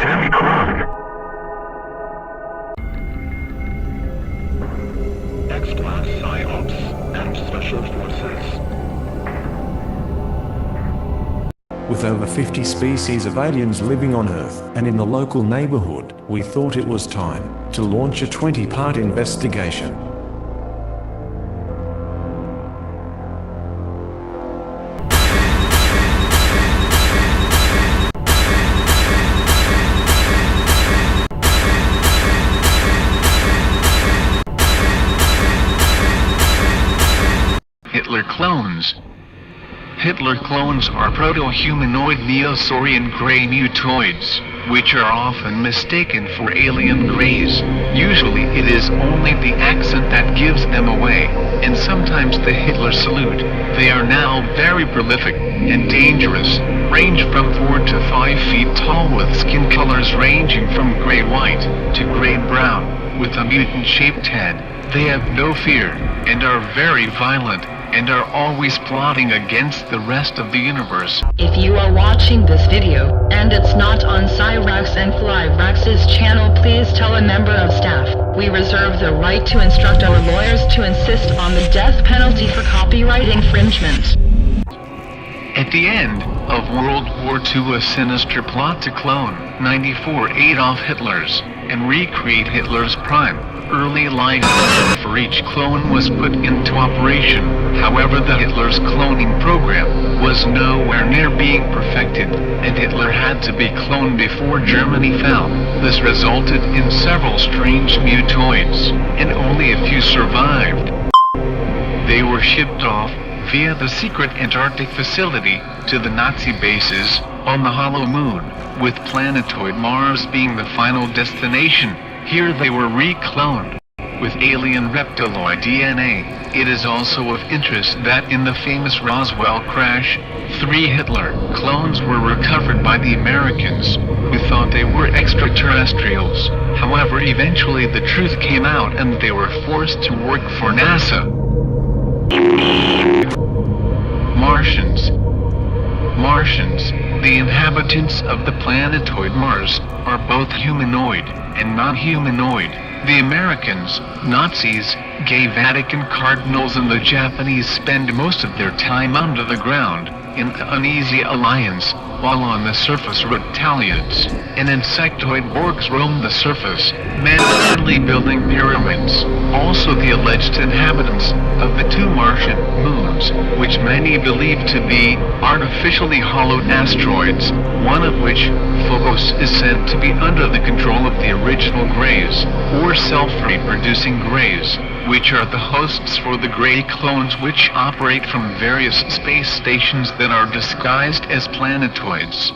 Tammy Crime. X-Class PsyOps and Special Forces. With over 50 species of aliens living on Earth and in the local neighborhood, we thought it was time to launch a 20-part investigation. Hitler clones. Hitler clones are proto-humanoid Neosaurian gray mutoids, which are often mistaken for alien greys. Usually it is only the accent that gives them away, and sometimes the Hitler salute. They are now very prolific and dangerous, range from 4 to 5 feet tall with skin colors ranging from gray-white to gray-brown, with a mutant-shaped head. They have no fear, and are very violent, and are always plotting against the rest of the universe. If you are watching this video, and it's not on Cyrax and Flyrax's channel, please tell a member of staff. We reserve the right to instruct our lawyers to insist on the death penalty for copyright infringement. At the end of World War II, a sinister plot to clone 94 Adolf Hitlers and recreate Hitler's prime early life for each clone was put into operation. However, the Hitler's cloning program was nowhere near being perfected, and Hitler had to be cloned before Germany fell. This resulted in several strange mutoids, and only a few survived. They were shipped off via the secret Antarctic facility to the Nazi bases on the Hollow Moon, with planetoid Mars being the final destination. Here they were recloned with alien reptiloid DNA. It is also of interest that in the famous Roswell crash, 3 Hitler clones were recovered by the Americans, who thought they were extraterrestrials. However, eventually the truth came out and they were forced to work for NASA. Martians. The inhabitants of the planetoid Mars, are both humanoid and non-humanoid. The Americans, Nazis, gay Vatican cardinals and the Japanese spend most of their time under the ground, in the uneasy alliance, while on the surface reptilians and insectoid orcs roam the surface, manually building pyramids. Also the alleged inhabitants of the 2 Martian moons, which many believe to be artificially hollowed asteroids, one of which, Phobos, is said to be under the control of the original Greys, or self-reproducing Greys, which are the hosts for the Grey clones which operate from various space stations that are disguised as planetoids.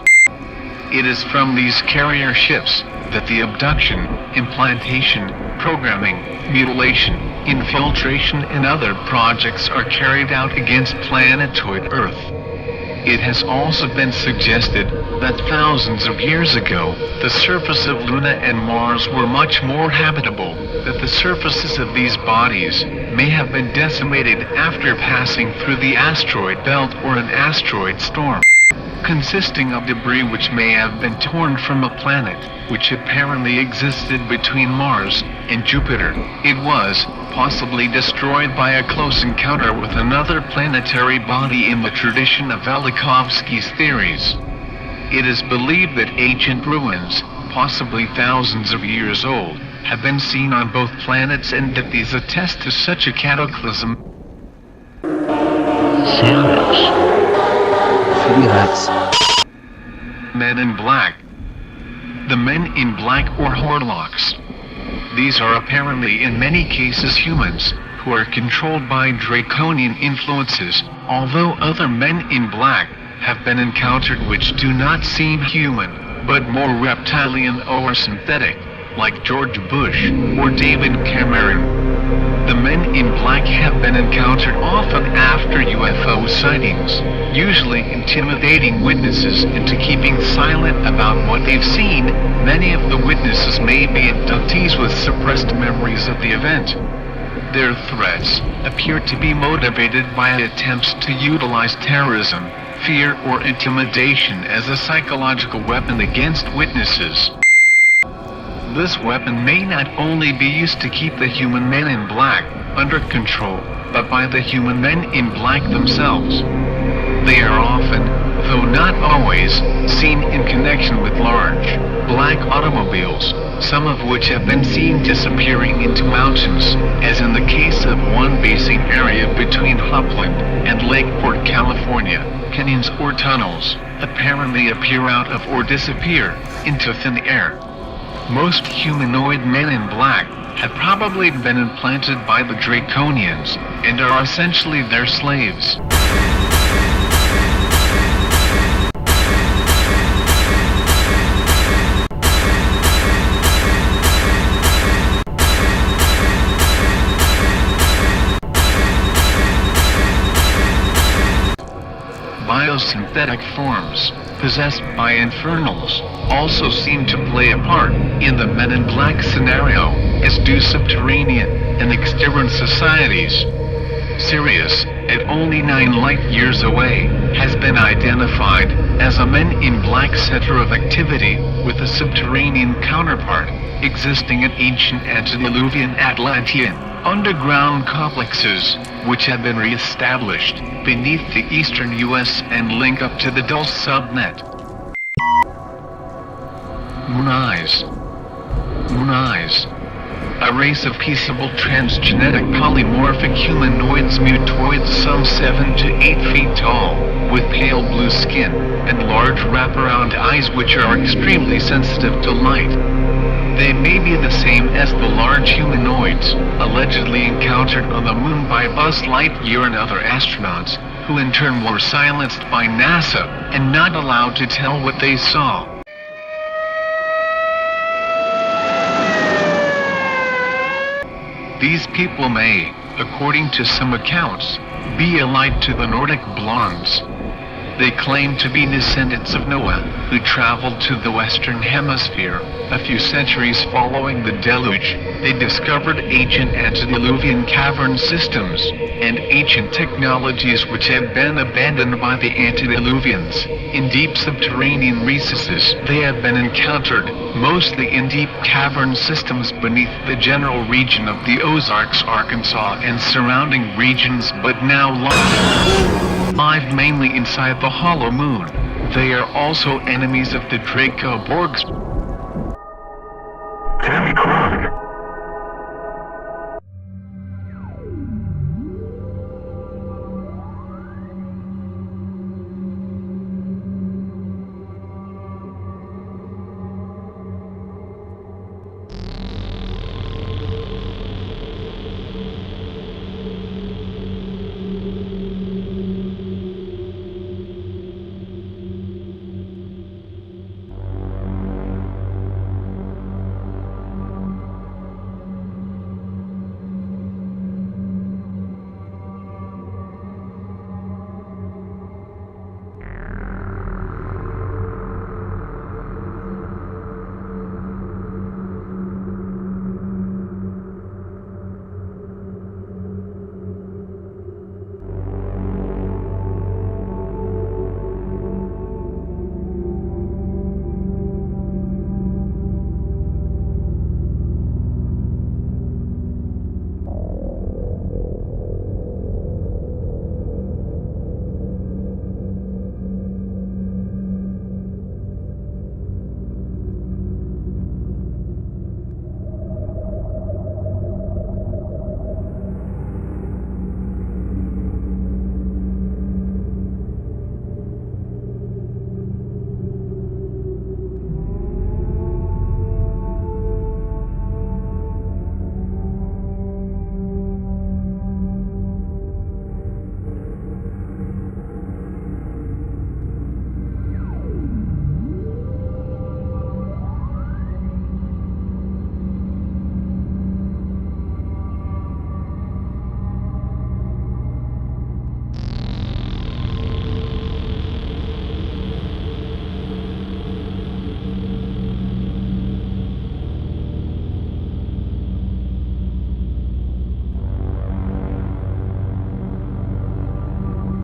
It is from these carrier ships that the abduction, implantation, programming, mutilation, infiltration and other projects are carried out against planetoid Earth. It has also been suggested that thousands of years ago, the surface of Luna and Mars were much more habitable, that the surfaces of these bodies may have been decimated after passing through the asteroid belt or an asteroid storm, consisting of debris which may have been torn from a planet, which apparently existed between Mars and Jupiter. It was possibly destroyed by a close encounter with another planetary body in the tradition of Velikovsky's theories. It is believed that ancient ruins, possibly thousands of years old, have been seen on both planets and that these attest to such a cataclysm. Men in Black. The Men in Black or Horlocks. These are apparently in many cases humans, who are controlled by draconian influences, although other Men in Black have been encountered which do not seem human, but more reptilian or synthetic, like George Bush or David Cameron. The Men in Black have been encountered often after UFO sightings, usually intimidating witnesses into keeping silent about what they've seen. Many of the witnesses may be abductees with suppressed memories of the event. Their threats appear to be motivated by attempts to utilize terrorism, fear or intimidation as a psychological weapon against witnesses. This weapon may not only be used to keep the human men in black under control, but by the human men in black themselves. They are often, though not always, seen in connection with large, black automobiles, some of which have been seen disappearing into mountains, as in the case of one basing area between Upland and Lakeport, California. Canyons or tunnels apparently appear out of or disappear into thin air. Most humanoid men in black have probably been implanted by the Draconians, and are essentially their slaves. Biosynthetic forms, possessed by infernals, also seem to play a part in the Men in Black scenario, as do subterranean and external societies. Sirius, at only 9 light-years away, has been identified as a Men in Black center of activity, with a subterranean counterpart, existing in ancient antediluvian Atlantean underground complexes, which have been re-established beneath the eastern US and link up to the Dulce subnet. Moon Eyes. Moon Eyes. A race of peaceable transgenetic polymorphic humanoids, mutoids some 7 to 8 feet tall, with pale blue skin, and large wraparound eyes which are extremely sensitive to light. They may be the same as the large humanoids, allegedly encountered on the moon by Buzz Lightyear and other astronauts, who in turn were silenced by NASA, and not allowed to tell what they saw. These people may, according to some accounts, be allied to the Nordic Blondes. They claim to be descendants of Noah, who traveled to the Western Hemisphere a few centuries following the deluge. They discovered ancient antediluvian cavern systems and ancient technologies which have been abandoned by the antediluvians. In deep subterranean recesses, they have been encountered, mostly in deep cavern systems beneath the general region of the Ozarks, Arkansas, and surrounding regions, but now live mainly inside the hollow moon. They are also enemies of the Draco Borgs.